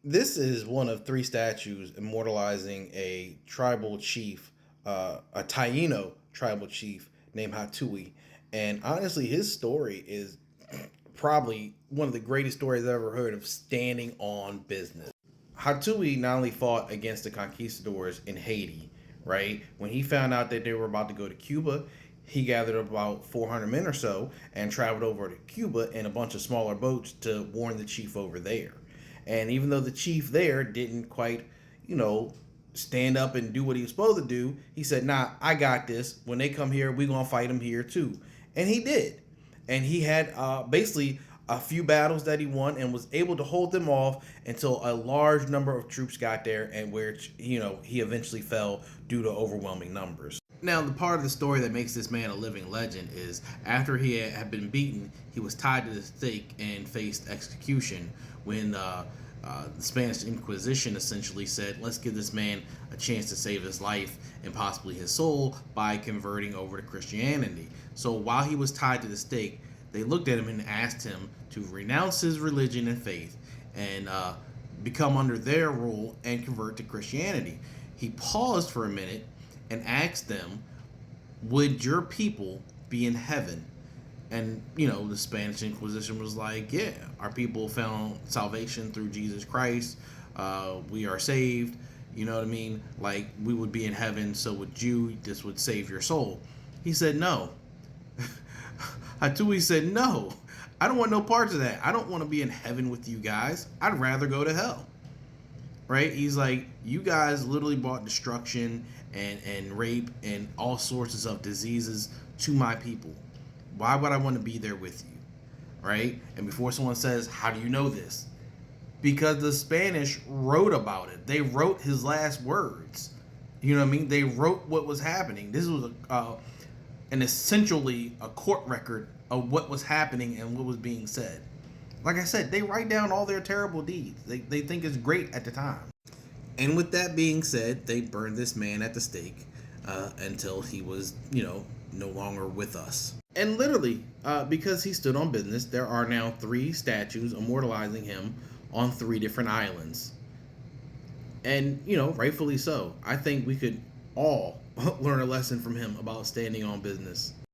This is one of three statues immortalizing a tribal chief, a Taino tribal chief named Hatui. And honestly, his story is probably one of the greatest stories I've ever heard of standing on business. Hatui not only fought against the conquistadors in Haiti, right? When he found out that they were about to go to Cuba, he gathered about 400 men or so and traveled over to Cuba in a bunch of smaller boats to warn the chief over there. And even though the chief there didn't quite, you know, stand up and do what he was supposed to do, he said, "Nah, I got this. When they come here, we gonna fight them here too." And he did. And he had basically a few battles that he won and was able to hold them off until a large number of troops got there, and where he eventually fell due to overwhelming numbers. Now, the part of the story that makes this man a living legend is after he had been beaten, he was tied to the stake and faced execution when the Spanish Inquisition essentially said, let's give this man a chance to save his life and possibly his soul by converting over to Christianity. So while he was tied to the stake, they looked at him and asked him to renounce his religion and faith and become under their rule and convert to Christianity. He paused for a minute and asked them, would your people be in heaven? And, the Spanish Inquisition was like, yeah, our people found salvation through Jesus Christ. We are saved. You know what I mean? Like, we would be in heaven, so would you. This would save your soul. He said, no. Hatui said, no. I don't want no parts of that. I don't want to be in heaven with you guys. I'd rather go to hell. Right? He's like, you guys literally brought destruction and rape and all sorts of diseases to my people. Why would I want to be there with you? Right? And before someone says, how do you know this? Because the Spanish wrote about it. They wrote his last words. You know what I mean? They wrote what was happening. This was an essentially a court record of what was happening and what was being said. Like I said, they write down all their terrible deeds. They think it's great at the time. And with that being said, they burned this man at the stake until he was, no longer with us. And literally, because he stood on business, there are now three statues immortalizing him on three different islands. And, rightfully so. I think we could all learn a lesson from him about standing on business.